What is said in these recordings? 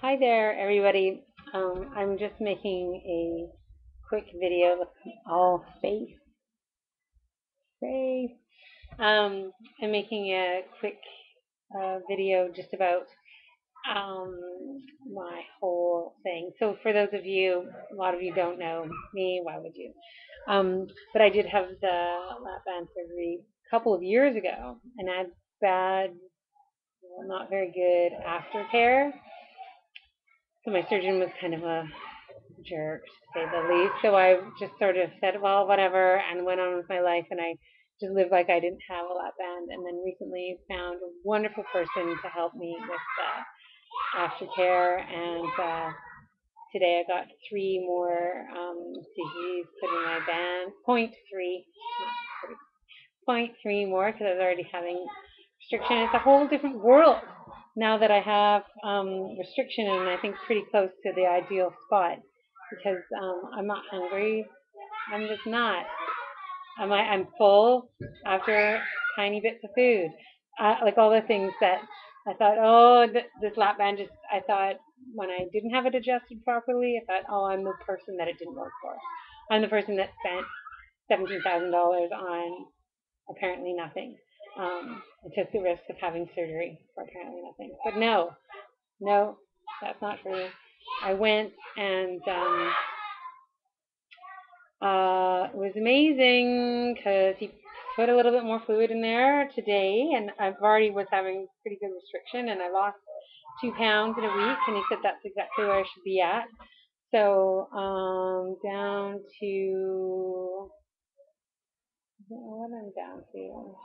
Hi there, everybody. I'm just making a quick video. Look, all face. I'm making a quick video just about um, my whole thing. So, for those of you, a lot of you don't know me. Why would you? But I did have the lap band surgery a couple of years ago, and I had bad, not very good aftercare. So my surgeon was kind of a jerk, to say the least. So I just sort of said, well, whatever, and went on with my life, and I just lived like I didn't have a lap band. And then recently found a wonderful person to help me with aftercare, and today I got three more CGs put in my band, point 0.3, point 0.3 more because I was already having restriction. It's a whole different world now that I have restriction, and I think pretty close to the ideal spot because I'm not hungry. I'm just not. I'm full after tiny bits of food. Like all the things that I thought, oh, this lap band just, I thought when I didn't have it adjusted properly, I thought, oh, I'm the person that it didn't work for. I'm the person that spent $17,000 on apparently nothing. I took the risk of having surgery for apparently nothing. But no, that's not true. I went and it was amazing because he put a little bit more fluid in there today, and I've already was having pretty good restriction, and I lost 2 pounds in a week, and he said that's exactly where I should be at. So down to what I'm down to.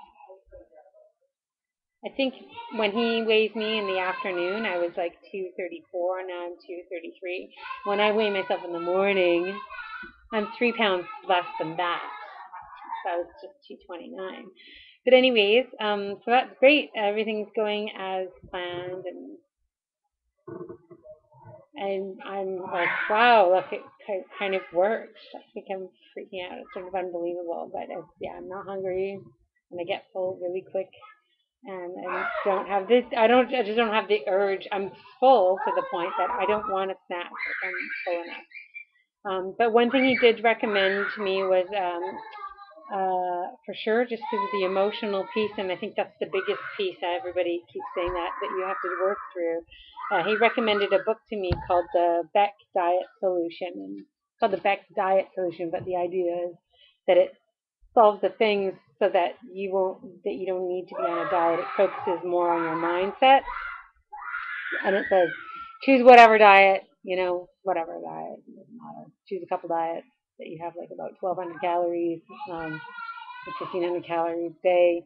I think when he weighs me in the afternoon, I was like 234, and now I'm 233. When I weigh myself in the morning, I'm 3 pounds less than that. So I was just 229. But anyways, so that's great. Everything's going as planned, and I'm like, wow, look, it kind of works. I think I'm freaking out. It's sort of unbelievable, but yeah, I'm not hungry, and I get full really quick, and I don't have this. I just don't have the urge. I'm full to the point that I don't want a snack if I'm full enough. But one thing he did recommend to me was for sure, just because of the emotional piece, and I think that's the biggest piece. Everybody keeps saying that you have to work through. He recommended a book to me called the Beck Diet Solution, and it's called the Beck Diet Solution. But the idea is that it solves the things so that you don't need to be on a diet. It focuses more on your mindset, and it says choose whatever diet, whatever diet, it doesn't matter. Choose a couple diets that you have like about 1,200 calories, 1,500 calories a day,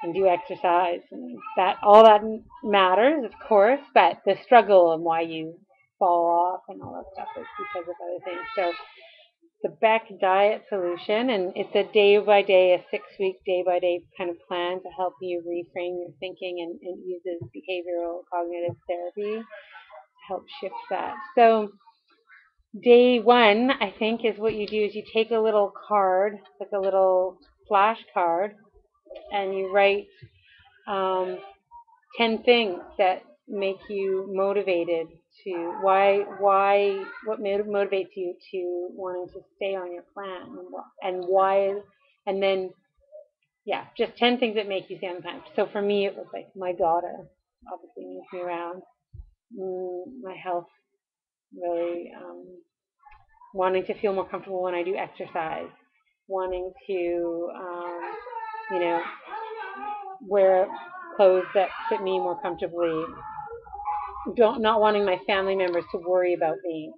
and do exercise, and that all that matters, of course. But the struggle and why you fall off and all that stuff is because of other things. So the Beck Diet Solution, and it's a day by day, a 6 week day by day kind of plan to help you reframe your thinking, and it uses behavioral cognitive therapy to help shift that. So day one, I think, is what you do is you take a little card, like a little flash card, and you write um, 10 things that make you motivated to what motivates you to wanting to stay on your plan, and why, and then yeah, just 10 things that make you stay on the plan. So for me, it was like my daughter obviously moves me around, my health, really wanting to feel more comfortable when I do exercise, wanting to you know wear clothes that fit me more comfortably, don't not wanting my family members to worry about me.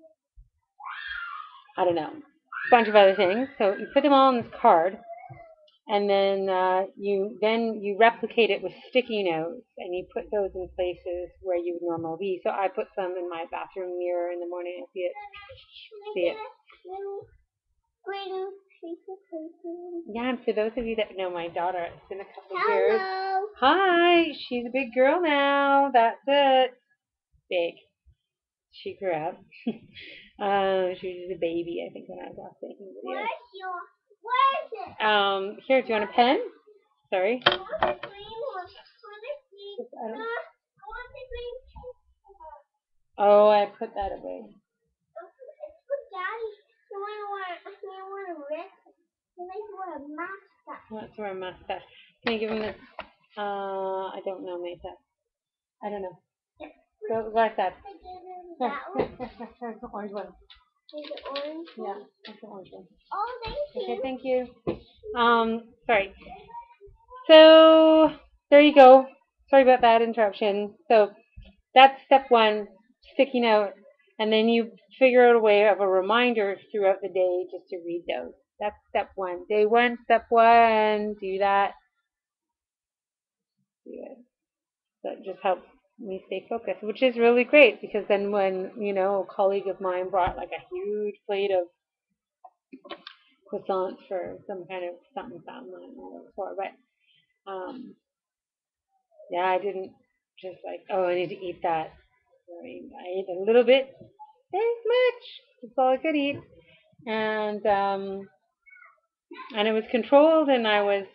I don't know, a bunch of other things. So you put them all on this card, and then you replicate it with sticky notes, and you put those in places where you would normally be. So I put some in my bathroom mirror in the morning. I see it. Yeah, and for those of you that know my daughter, it's been a couple of years. Hi, she's a big girl now. That's it. Big. She grew up. She was just a baby, I think, when I was last making videos. Where is it? Here, do you want a pen? Sorry. I want the green one. I want the green. Oh, I put that away. It's for Daddy. He want a mustache. He wants to wear a mustache. Can you give him this? I don't know, Mesa. I don't know. Go like that. I gave him Here, that here, one. here, here, the orange one. Is it orange one? Yeah, that's the orange one. Oh, thank Okay, you. thank you. Sorry. So there you go. Sorry about that interruption. So that's step one, sticking out, and then you figure out a way of a reminder throughout the day just to read those. That's step one. Day one, step one. Do that. Do it. That just helps me stay focused, which is really great because then when a colleague of mine brought like a huge plate of croissants for some kind of something, I don't know what it was for, but yeah, I didn't just like, oh, I need to eat that. I ate a little bit, this much. That's all I could eat, and it was controlled, and I was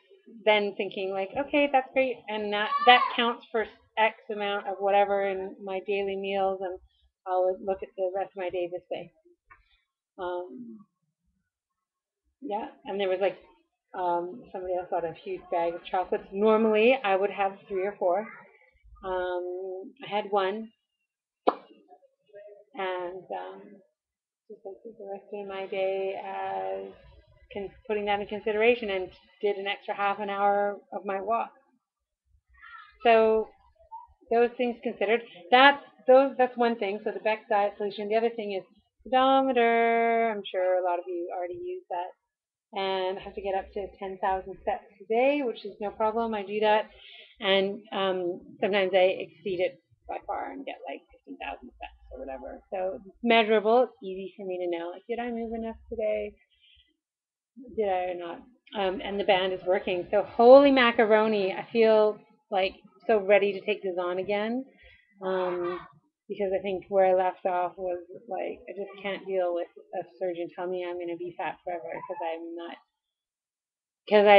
then thinking like, okay, that's great, and that counts for X amount of whatever in my daily meals, and I'll look at the rest of my day this way. Um, yeah, and there was like somebody else got a huge bag of chocolates. Normally, I would have three or four. I had one, and just like the rest of my day as putting that in consideration, and did an extra half an hour of my walk. So those things considered, that's one thing. So the Beck diet solution. The other thing is pedometer. I'm sure a lot of you already use that. And I have to get up to 10,000 steps a day, which is no problem. I do that, and sometimes I exceed it by far and get like 15,000 steps or whatever. So it's measurable. It's easy for me to know. Like, did I move enough today? Did I or not? And the band is working. So holy macaroni! I feel like so ready to take this on again. Um, because I think where I left off was like I just can't deal with a surgeon telling me I'm going to be fat forever because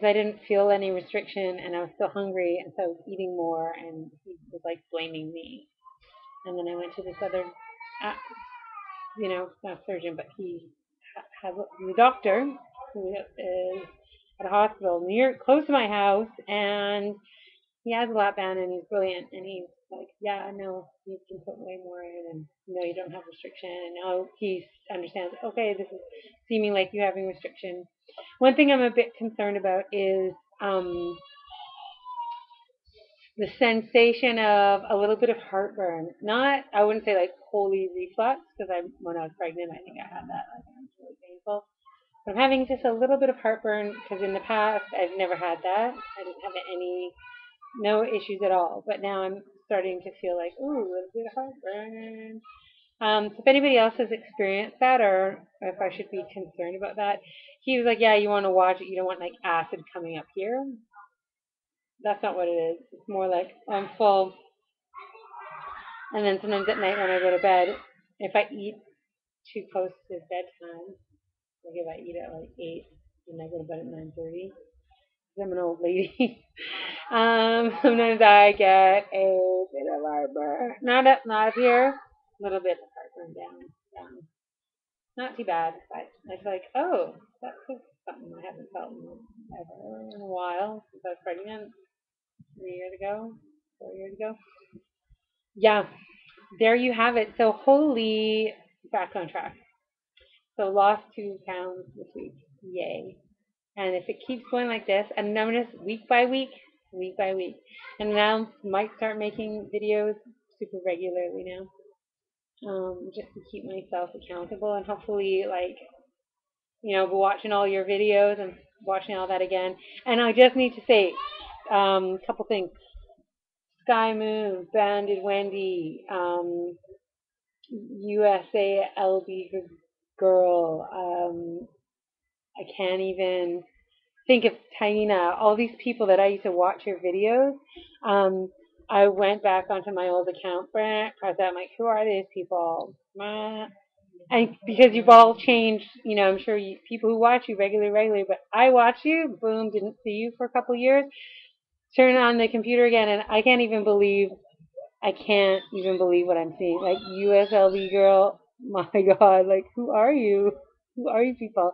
I didn't feel any restriction and I was still hungry and so I was eating more and he was like blaming me. And then I went to this other, uh, not surgeon, but he has the doctor who is at a hospital near close to my house, and he has a lap band and he's brilliant. And he's like, yeah, no, you can put way more in, and no, you don't have restriction. And now he understands. Okay, this is seeming like you having restriction. One thing I'm a bit concerned about is the sensation of a little bit of heartburn. Not, I wouldn't say like holy reflux, because when I was pregnant, I think I had that. Like, it was really painful. But I'm having just a little bit of heartburn because in the past I've never had that. I didn't have no issues at all. But now I'm starting to feel like, ooh, a little bit of heartburn. So if anybody else has experienced that, or if I should be concerned about that, he was like, yeah, you want to watch it. You don't want like acid coming up here. That's not what it is. It's more like I'm full. And then sometimes at night when I go to bed, if I eat too close to bedtime, like if I eat at like 8 and I go to bed at 9:30, I'm an old lady. Sometimes I get a bit of heartburn. Not up here. A little bit of heartburn down. Not too bad, but I feel like, oh, that's something I haven't felt in a while since I was pregnant 3 years ago, 4 years ago. Yeah, there you have it. So holy, back on track. So lost 2 pounds this week. Yay. And if it keeps going like this, and notice week by week, and now might start making videos super regularly now, just to keep myself accountable and hopefully like watching all your videos and watching all that again. And I just need to say a couple things. Sky Moon, Banded Wendy, USA LB Girl. I can't even think of Taina, all these people that I used to watch your videos. I went back onto my old account, pressed out, I'm like, who are these people? And because you've all changed, I'm sure people who watch you regularly, but I watch you, boom, didn't see you for a couple years, turn on the computer again, and I can't even believe I can't even believe what I'm seeing. Like USLV girl, my God, like who are you? Who are you people?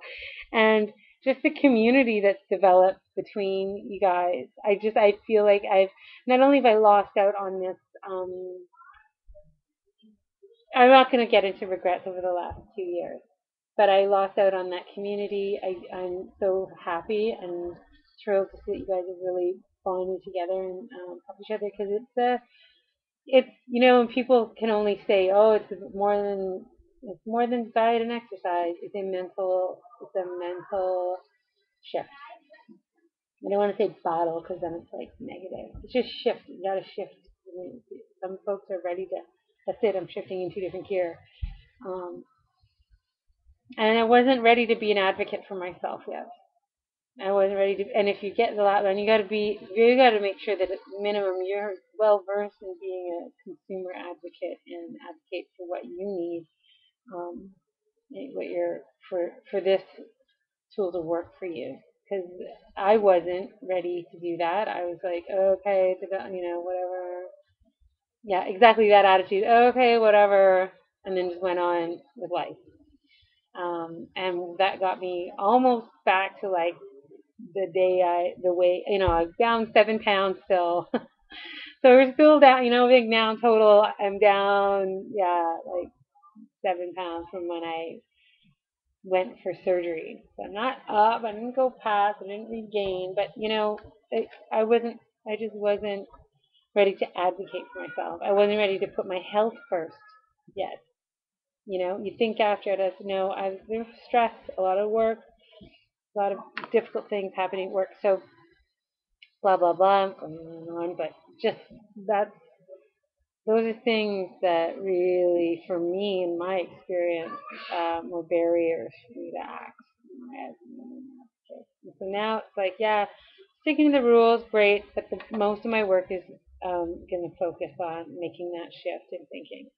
And just the community that's developed between you guys. I feel like I've not only have I lost out on this. I'm not going to get into regrets over the last 2 years, but I lost out on that community. I'm so happy and thrilled to see that you guys have really bonded together and help each other because it's people can only say, oh, it's more than diet and exercise. It's a mental shift. I don't want to say battle because then it's like negative. It's just shift. You got to shift. Some folks are ready to. That's it. I'm shifting into different gear. Um, and I wasn't ready to be an advocate for myself yet. I wasn't ready to. And if you get to that, then you got to make sure that at minimum you're well versed in being a consumer advocate and advocate for what you need, um, what you're for this tool to work for you. Because I wasn't ready to do that. I was like, okay, whatever. Yeah, exactly that attitude. Okay, whatever, and then just went on with life. And that got me almost back to like the way, I'm down 7 pounds still. So we're still down, big now total. I'm down, yeah, like 7 pounds from when I went for surgery. So I'm not up. I didn't go past. I didn't regain. But I wasn't. I just wasn't ready to advocate for myself. I wasn't ready to put my health first yet. You think after it as there's stress, a lot of work, a lot of difficult things happening at work. So blah blah blah, going on and on. But just that's those are things that really, for me, in my experience, were barriers for me to act. So now it's like, yeah, sticking to the rules, great, but most of my work is going to focus on making that shift in thinking.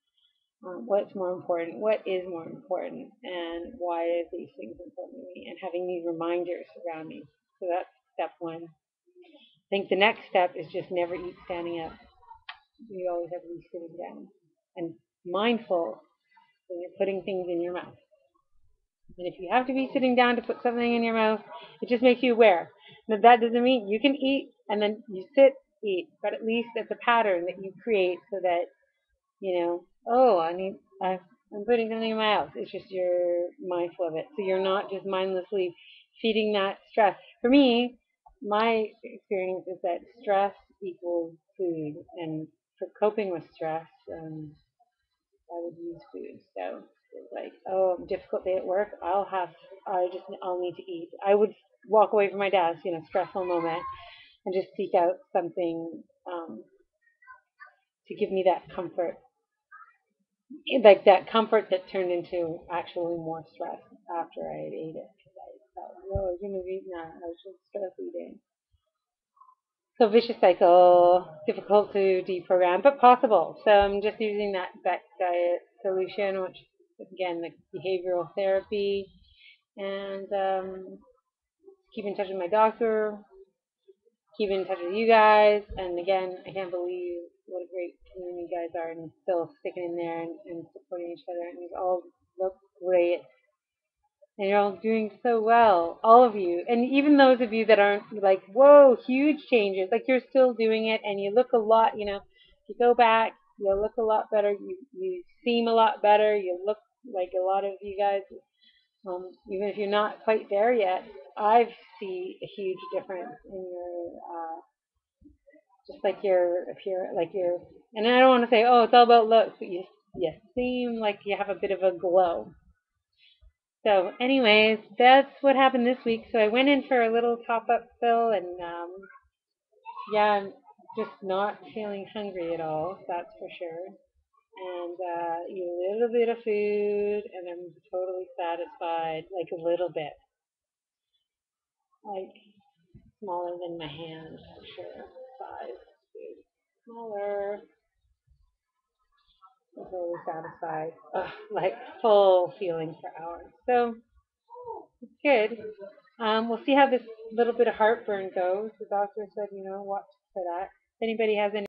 What's more important? What is more important? And why are these things important to me? And having these reminders around me. So that's step one. I think the next step is just never eat standing up. You always have to be sitting down and mindful when you're putting things in your mouth. And if you have to be sitting down to put something in your mouth, it just makes you aware. Now, that doesn't mean you can eat and then you sit, eat, but at least it's a pattern that you create so that, oh, I'm putting something in my mouth. It's just you're mindful of it. So you're not just mindlessly feeding that stress. For me, my experience is that stress equals food. And for coping with stress, I would use food. So it's like, oh, difficult day at work. I'll need to eat. I would walk away from my desk, stressful moment, and just seek out something to give me that comfort, like that comfort that turned into actually more stress after I had ate it. Because I felt, oh, I shouldn't have eaten that. I was just stress eating. So vicious cycle, difficult to deprogram, but possible. So I'm just using that Beck diet solution, which again, the behavioral therapy, and keep in touch with my doctor, keep in touch with you guys, and again, I can't believe what a great community you guys are, and still sticking in there and supporting each other, and you all look great. And you're all doing so well, all of you. And even those of you that aren't like, whoa, huge changes, like you're still doing it and you look a lot, if you go back, you look a lot better. You seem a lot better. You look like a lot of you guys, even if you're not quite there yet, I see a huge difference in your, just like your appearance, like your, and I don't want to say, oh, it's all about looks, but you seem like you have a bit of a glow. So, anyways, that's what happened this week. So I went in for a little top-up fill, and yeah, I'm just not feeling hungry at all. That's for sure. And eat a little bit of food, and I'm totally satisfied. Like a little bit, like smaller than my hand for sure. Size, food, smaller. I'm totally satisfied. Ugh, like full feeling for hours. So it's good. We'll see how this little bit of heartburn goes. The doctor said, watch for that. If anybody has any